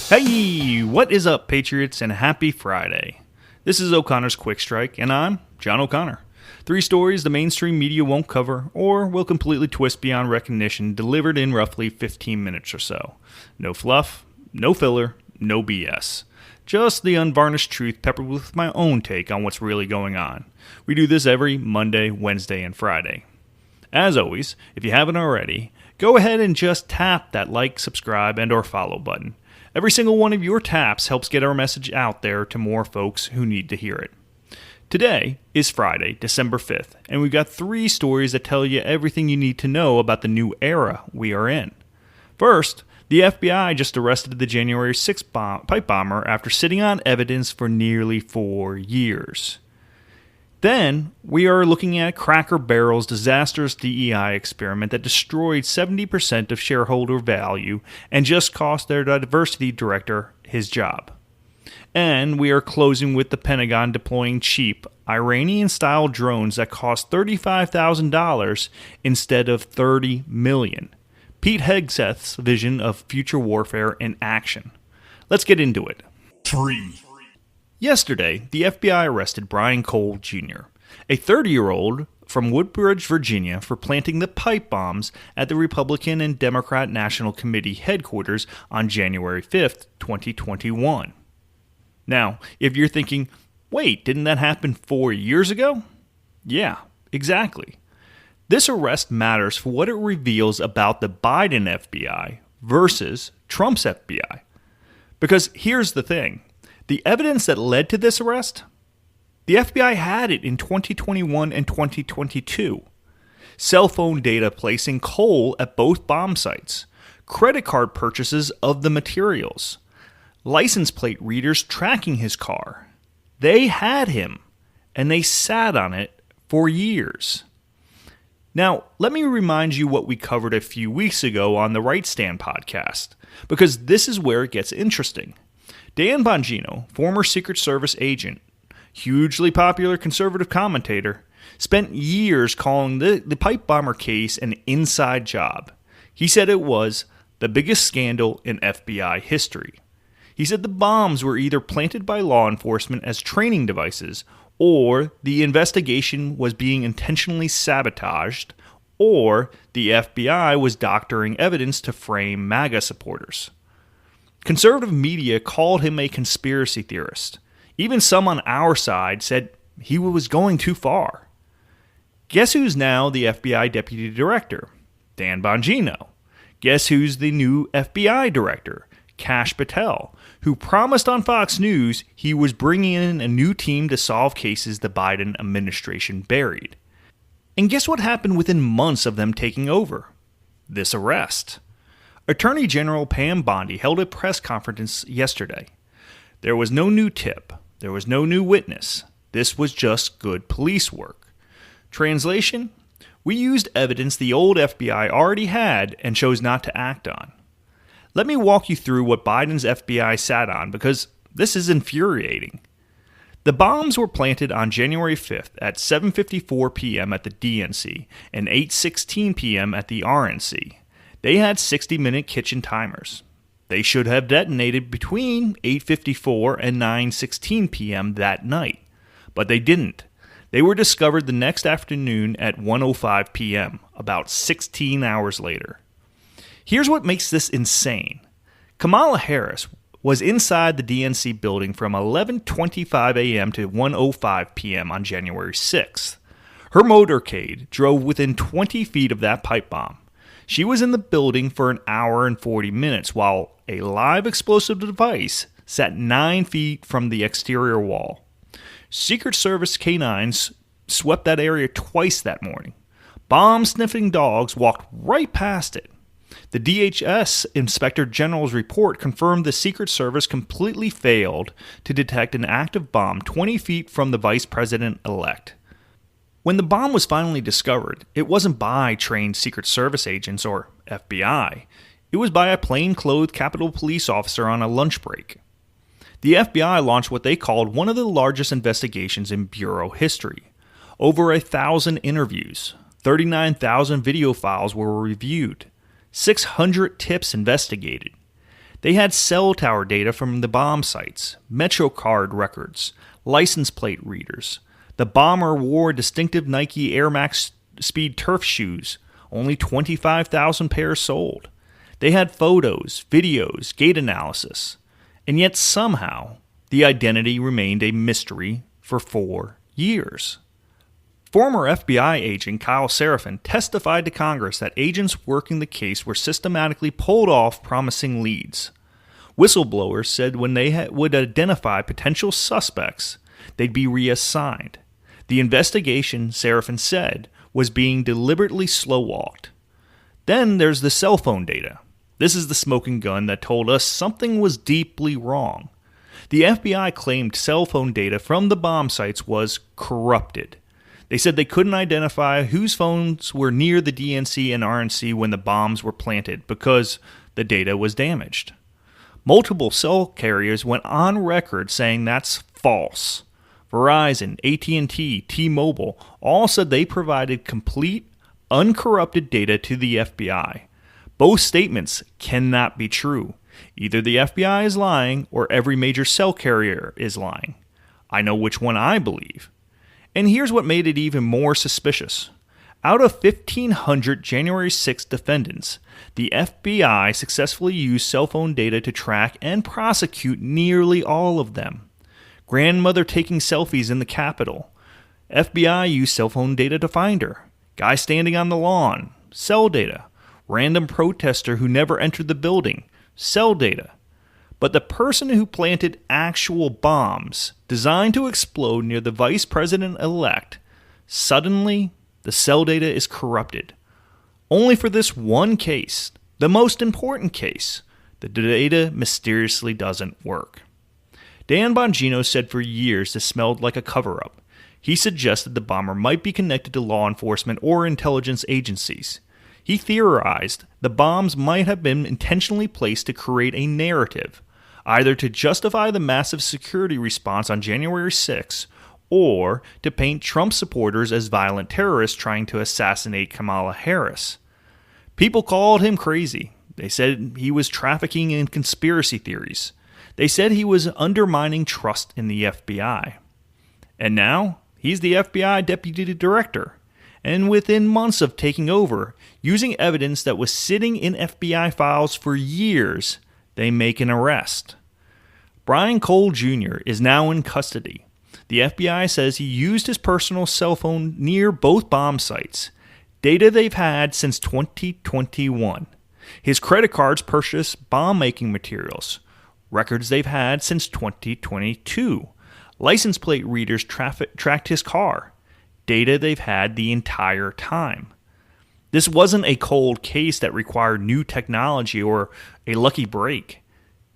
Hey, what is up, Patriots, and happy Friday. This is O'Connor's Quick Strike, and I'm John O'Connor. 3 stories the mainstream media won't cover or will completely twist beyond recognition, delivered in roughly 15 minutes or so. No fluff, no filler, no BS. Just the unvarnished truth peppered with my own take on what's really going on. We do this every Monday, Wednesday, and Friday. As always, if you haven't already, go ahead and just tap that like, subscribe, and or follow button. Every single one of your taps helps get our message out there to more folks who need to hear it. Today is Friday, December 5th, and we've got 3 stories that tell you everything you need to know about the new era we are in. First, the FBI just arrested the January 6th pipe bomber after sitting on evidence for nearly 4 years. Then, we are looking at Cracker Barrel's disastrous DEI experiment that destroyed 70% of shareholder value and just cost their diversity director his job. And we are closing with the Pentagon deploying cheap Iranian-style drones that cost $35,000 instead of $30 million. Pete Hegseth's vision of future warfare in action. Let's get into it. 3. Yesterday, the FBI arrested Brian Cole Jr., a 30-year-old from Woodbridge, Virginia, for planting the pipe bombs at the Republican and Democrat National Committee headquarters on January 5th, 2021. Now, if you're thinking, wait, didn't that happen 4 years ago? Yeah, exactly. This arrest matters for what it reveals about the Biden FBI versus Trump's FBI. Because here's the thing. The evidence that led to this arrest? The FBI had it in 2021 and 2022. Cell phone data placing Cole at both bomb sites, credit card purchases of the materials, license plate readers tracking his car. They had him, and they sat on it for years. Now, let me remind you what we covered a few weeks ago on the Right Stand podcast, because this is where it gets interesting. Dan Bongino, former Secret Service agent, hugely popular conservative commentator, spent years calling the pipe bomber case an inside job. He said it was the biggest scandal in FBI history. He said the bombs were either planted by law enforcement as training devices, or the investigation was being intentionally sabotaged, or the FBI was doctoring evidence to frame MAGA supporters. Conservative media called him a conspiracy theorist. Even some on our side said he was going too far. Guess who's now the FBI Deputy Director? Dan Bongino. Guess who's the new FBI Director? Kash Patel, who promised on Fox News he was bringing in a new team to solve cases the Biden administration buried. And guess what happened within months of them taking over? This arrest. Attorney General Pam Bondi held a press conference yesterday. There was no new tip. There was no new witness. This was just good police work. Translation? We used evidence the old FBI already had and chose not to act on. Let me walk you through what Biden's FBI sat on, because this is infuriating. The bombs were planted on January 5th at 7:54 p.m. at the DNC and 8:16 p.m. at the RNC. They had 60-minute kitchen timers. They should have detonated between 8:54 and 9:16 p.m. that night, but they didn't. They were discovered the next afternoon at 1:05 p.m., about 16 hours later. Here's what makes this insane. Kamala Harris was inside the DNC building from 11:25 a.m. to 1:05 p.m. on January 6th. Her motorcade drove within 20 feet of that pipe bomb. She was in the building for an hour and 40 minutes while a live explosive device sat 9 feet from the exterior wall. Secret Service canines swept that area twice that morning. Bomb-sniffing dogs walked right past it. The DHS Inspector General's report confirmed the Secret Service completely failed to detect an active bomb 20 feet from the Vice President-elect. When the bomb was finally discovered, it wasn't by trained Secret Service agents or FBI. It was by a plainclothes Capitol Police officer on a lunch break. The FBI launched what they called one of the largest investigations in Bureau history. Over 1,000 interviews, 39,000 video files were reviewed, 600 tips investigated. They had cell tower data from the bomb sites, MetroCard records, license plate readers. The bomber wore distinctive Nike Air Max Speed turf shoes, only 25,000 pairs sold. They had photos, videos, gait analysis. And yet somehow, the identity remained a mystery for 4 years. Former FBI agent Kyle Seraphin testified to Congress that agents working the case were systematically pulled off promising leads. Whistleblowers said when they would identify potential suspects, they'd be reassigned. The investigation, Seraphin said, was being deliberately slow-walked. Then there's the cell phone data. This is the smoking gun that told us something was deeply wrong. The FBI claimed cell phone data from the bomb sites was corrupted. They said they couldn't identify whose phones were near the DNC and RNC when the bombs were planted because the data was damaged. Multiple cell carriers went on record saying that's false. Verizon, AT&T, T-Mobile all said they provided complete, uncorrupted data to the FBI. Both statements cannot be true. Either the FBI is lying or every major cell carrier is lying. I know which one I believe. And here's what made it even more suspicious. Out of 1,500 January 6 defendants, the FBI successfully used cell phone data to track and prosecute nearly all of them. Grandmother taking selfies in the Capitol. FBI used cell phone data to find her. Guy standing on the lawn. Cell data. Random protester who never entered the building. Cell data. But the person who planted actual bombs designed to explode near the vice president-elect, suddenly the cell data is corrupted. Only for this one case, the most important case, the data mysteriously doesn't work. Dan Bongino said for years this smelled like a cover-up. He suggested the bomber might be connected to law enforcement or intelligence agencies. He theorized the bombs might have been intentionally placed to create a narrative, either to justify the massive security response on January 6 or to paint Trump supporters as violent terrorists trying to assassinate Kamala Harris. People called him crazy. They said he was trafficking in conspiracy theories. They said he was undermining trust in the FBI. And now, he's the FBI deputy director. And within months of taking over, using evidence that was sitting in FBI files for years, they make an arrest. Brian Cole Jr. is now in custody. The FBI says he used his personal cell phone near both bomb sites, data they've had since 2021. His credit cards purchased bomb-making materials, records they've had since 2022. License plate readers tracked his car, data they've had the entire time. This wasn't a cold case that required new technology or a lucky break.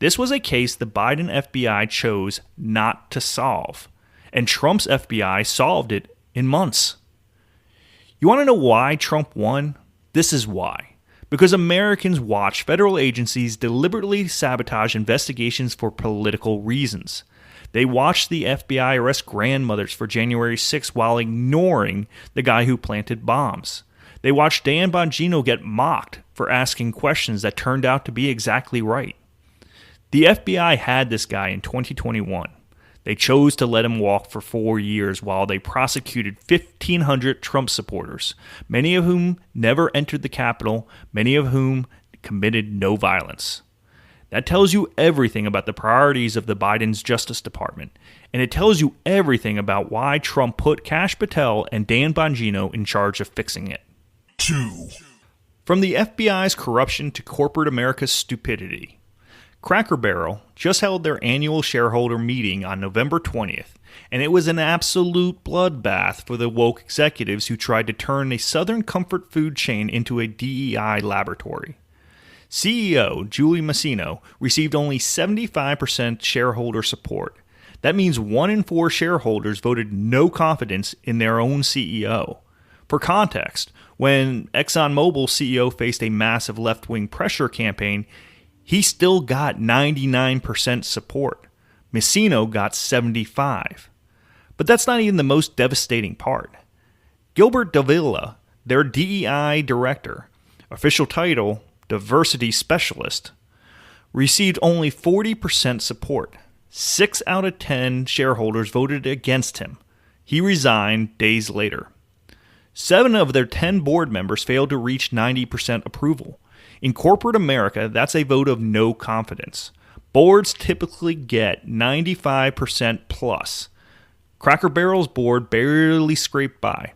This was a case the Biden FBI chose not to solve, and Trump's FBI solved it in months. You want to know why Trump won? This is why. Because Americans watch federal agencies deliberately sabotage investigations for political reasons. They watched the FBI arrest grandmothers for January 6 while ignoring the guy who planted bombs. They watched Dan Bongino get mocked for asking questions that turned out to be exactly right. The FBI had this guy in 2021. They chose to let him walk for 4 years while they prosecuted 1,500 Trump supporters, many of whom never entered the Capitol, many of whom committed no violence. That tells you everything about the priorities of the Biden's Justice Department, and it tells you everything about why Trump put Kash Patel and Dan Bongino in charge of fixing it. 2. From the FBI's corruption to corporate America's stupidity. Cracker Barrel just held their annual shareholder meeting on November 20th, and it was an absolute bloodbath for the woke executives who tried to turn a Southern comfort food chain into a DEI laboratory. CEO Julie Masino received only 75% shareholder support. That means 1 in 4 shareholders voted no confidence in their own CEO. For context, when ExxonMobil CEO faced a massive left-wing pressure campaign, he still got 99% support. Masino got 75%. But that's not even the most devastating part. Gilbert Davila, their DEI director, official title, diversity specialist, received only 40% support. 6 out of 10 shareholders voted against him. He resigned days later. 7 of their 10 board members failed to reach 90% approval. In corporate America, that's a vote of no confidence. Boards typically get 95% plus. Cracker Barrel's board barely scraped by.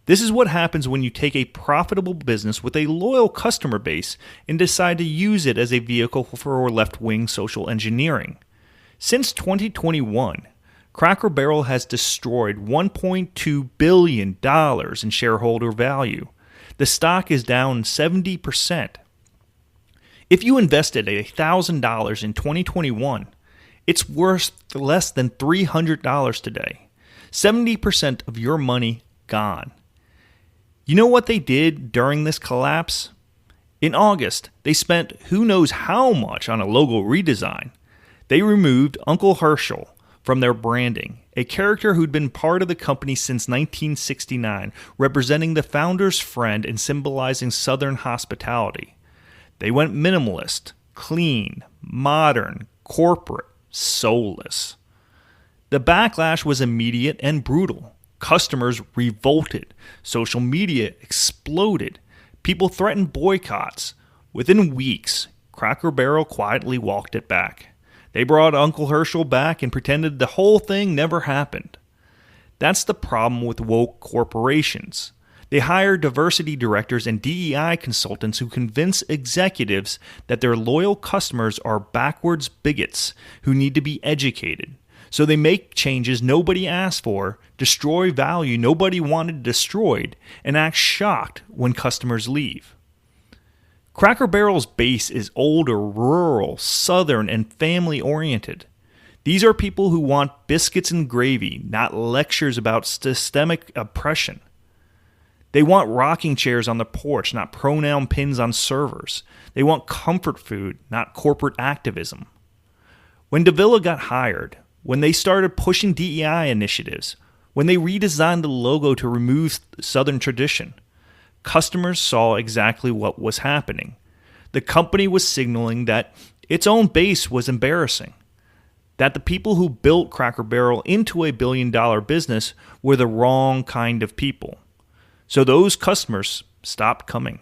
This is what happens when you take a profitable business with a loyal customer base and decide to use it as a vehicle for left-wing social engineering. Since 2021, Cracker Barrel has destroyed $1.2 billion in shareholder value. The stock is down 70%. If you invested $1,000 in 2021, it's worth less than $300 today. 70% of your money gone. You know what they did during this collapse? In August, they spent who knows how much on a logo redesign. They removed Uncle Herschel from their branding, a character who'd been part of the company since 1969, representing the founder's friend and symbolizing Southern hospitality. They went minimalist, clean, modern, corporate, soulless. The backlash was immediate and brutal. Customers revolted. Social media exploded. People threatened boycotts. Within weeks, Cracker Barrel quietly walked it back. They brought Uncle Herschel back and pretended the whole thing never happened. That's the problem with woke corporations. They hire diversity directors and DEI consultants who convince executives that their loyal customers are backwards bigots who need to be educated. So they make changes nobody asked for, destroy value nobody wanted destroyed, and act shocked when customers leave. Cracker Barrel's base is older, rural, southern, and family-oriented. These are people who want biscuits and gravy, not lectures about systemic oppression. They want rocking chairs on the porch, not pronoun pins on servers. They want comfort food, not corporate activism. When Davila got hired, when they started pushing DEI initiatives, when they redesigned the logo to remove Southern tradition, customers saw exactly what was happening. The company was signaling that its own base was embarrassing, that the people who built Cracker Barrel into a billion-dollar business were the wrong kind of people. So those customers stopped coming.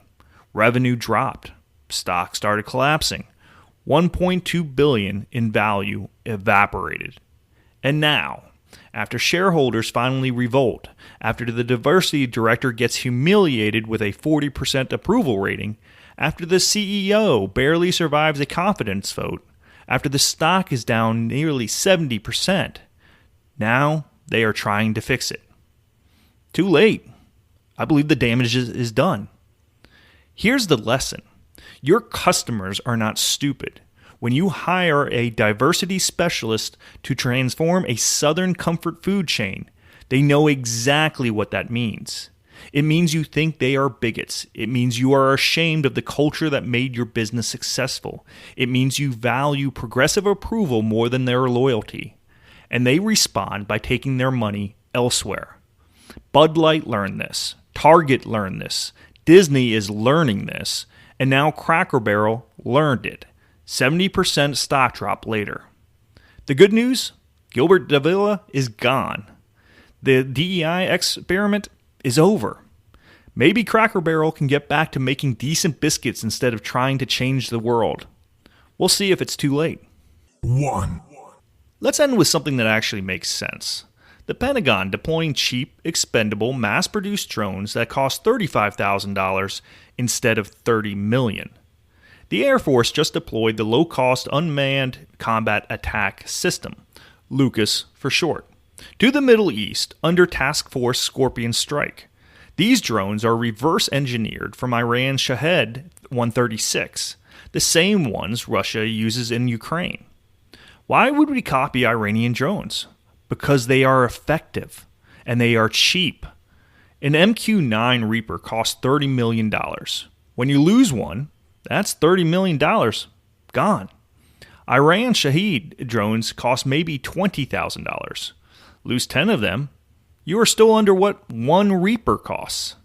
Revenue dropped. Stock started collapsing. $1.2 billion in value evaporated. And now, after shareholders finally revolt, after the diversity director gets humiliated with a 40% approval rating, after the CEO barely survives a confidence vote, after the stock is down nearly 70%, now they are trying to fix it. Too late. I believe the damage is done. Here's the lesson. Your customers are not stupid. When you hire a diversity specialist to transform a Southern comfort food chain, they know exactly what that means. It means you think they are bigots. It means you are ashamed of the culture that made your business successful. It means you value progressive approval more than their loyalty. And they respond by taking their money elsewhere. Bud Light learned this. Target learned this. Disney is learning this. And now Cracker Barrel learned it. 70% stock drop later. The good news? Gilbert Davila is gone. The DEI experiment is over. Maybe Cracker Barrel can get back to making decent biscuits instead of trying to change the world. We'll see if it's too late. Let's end with something that actually makes sense. The Pentagon deploying cheap, expendable, mass-produced drones that cost $35,000 instead of $30 million. The Air Force just deployed the low-cost unmanned combat attack system, LUCAS for short, to the Middle East under Task Force Scorpion Strike. These drones are reverse-engineered from Iran's Shahed 136, the same ones Russia uses in Ukraine. Why would we copy Iranian drones? Because they are effective, and they are cheap. An MQ-9 Reaper costs $30 million. When you lose one, that's $30 million gone. Iran Shahed drones cost maybe $20,000. Lose 10 of them, you are still under what one Reaper costs.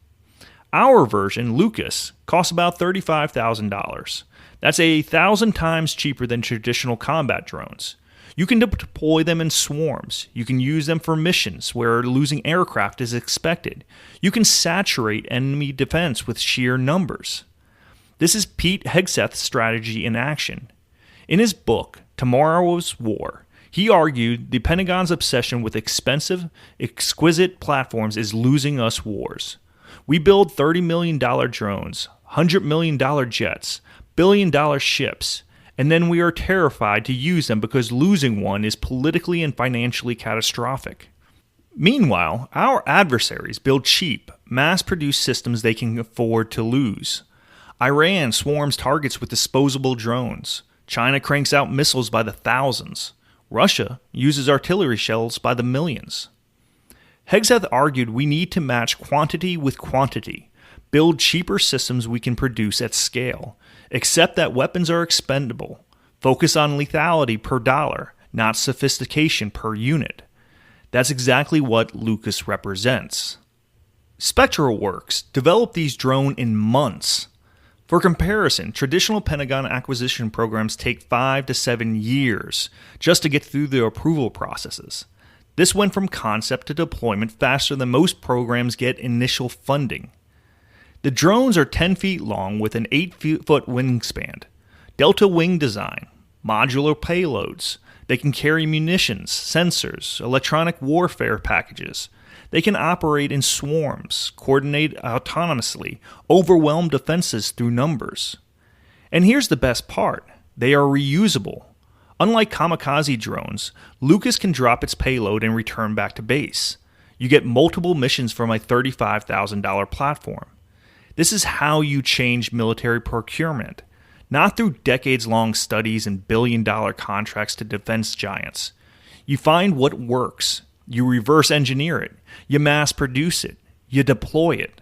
Our version, Lucas, costs about $35,000. That's 1,000 times cheaper than traditional combat drones. You can deploy them in swarms. You can use them for missions where losing aircraft is expected. You can saturate enemy defense with sheer numbers. This is Pete Hegseth's strategy in action. In his book, Tomorrow's War, he argued the Pentagon's obsession with expensive, exquisite platforms is losing us wars. We build $30 million drones, $100 million jets, billion-dollar ships, and then we are terrified to use them because losing one is politically and financially catastrophic. Meanwhile, our adversaries build cheap, mass-produced systems they can afford to lose. Iran swarms targets with disposable drones. China cranks out missiles by the thousands. Russia uses artillery shells by the millions. Hegseth argued we need to match quantity with quantity, build cheaper systems we can produce at scale, accept that weapons are expendable, focus on lethality per dollar, not sophistication per unit. That's exactly what Lucas represents. SpectralWorks developed these drones in months. For comparison, traditional Pentagon acquisition programs take 5 to 7 years just to get through the approval processes. This went from concept to deployment faster than most programs get initial funding. The drones are 10 feet long with an 8-foot wingspan, delta wing design, modular payloads. They can carry munitions, sensors, electronic warfare packages. They can operate in swarms, coordinate autonomously, overwhelm defenses through numbers. And here's the best part. They are reusable. Unlike kamikaze drones, Lucas can drop its payload and return back to base. You get multiple missions from a $35,000 platform. This is how you change military procurement, not through decades-long studies and billion-dollar contracts to defense giants. You find what works. You reverse engineer it. You mass produce it. You deploy it.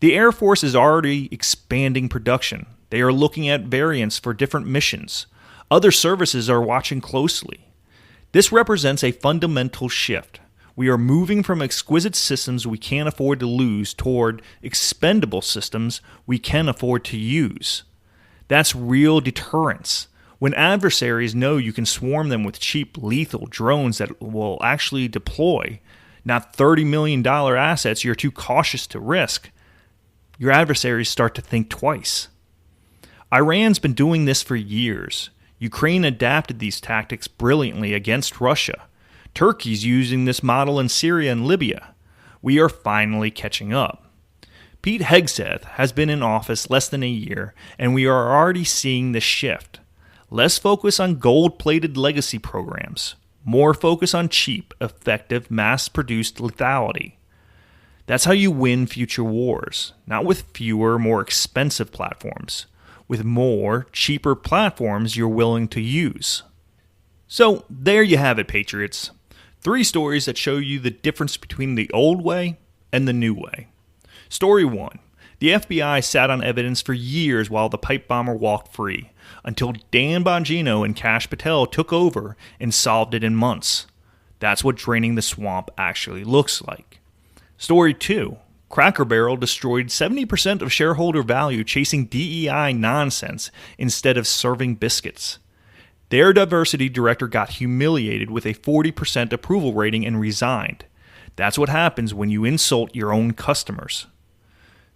The Air Force is already expanding production. They are looking at variants for different missions. Other services are watching closely. This represents a fundamental shift. We are moving from exquisite systems we can't afford to lose toward expendable systems we can afford to use. That's real deterrence. When adversaries know you can swarm them with cheap, lethal drones that will actually deploy, not $30 million assets you're too cautious to risk, your adversaries start to think twice. Iran's been doing this for years. Ukraine adapted these tactics brilliantly against Russia. Turkey's using this model in Syria and Libya. We are finally catching up. Pete Hegseth has been in office less than a year, and we are already seeing the shift. Less focus on gold-plated legacy programs. More focus on cheap, effective, mass-produced lethality. That's how you win future wars, not with fewer, more expensive platforms. With more, cheaper platforms you're willing to use. So, there you have it, Patriots. 3 stories that show you the difference between the old way and the new way. Story 1. The FBI sat on evidence for years while the pipe bomber walked free, until Dan Bongino and Kash Patel took over and solved it in months. That's what draining the swamp actually looks like. Story 2. Cracker Barrel destroyed 70% of shareholder value chasing DEI nonsense instead of serving biscuits. Their diversity director got humiliated with a 40% approval rating and resigned. That's what happens when you insult your own customers.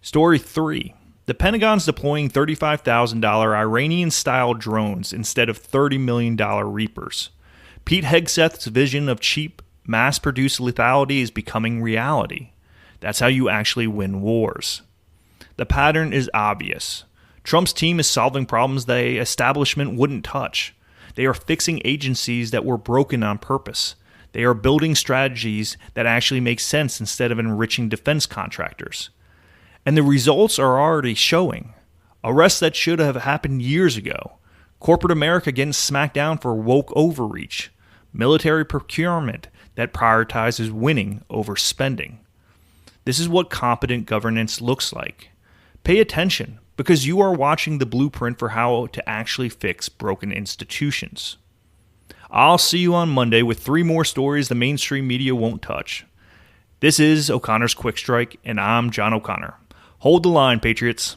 Story 3. The Pentagon's deploying $35,000 Iranian-style drones instead of $30 million Reapers. Pete Hegseth's vision of cheap, mass-produced lethality is becoming reality. That's how you actually win wars. The pattern is obvious. Trump's team is solving problems the establishment wouldn't touch. They are fixing agencies that were broken on purpose. They are building strategies that actually make sense instead of enriching defense contractors. And the results are already showing. Arrests that should have happened years ago. Corporate America getting smacked down for woke overreach. Military procurement that prioritizes winning over spending. This is what competent governance looks like. Pay attention, because you are watching the blueprint for how to actually fix broken institutions. I'll see you on Monday with 3 more stories the mainstream media won't touch. This is O'Connor's Quick Strike, and I'm John O'Connor. Hold the line, Patriots.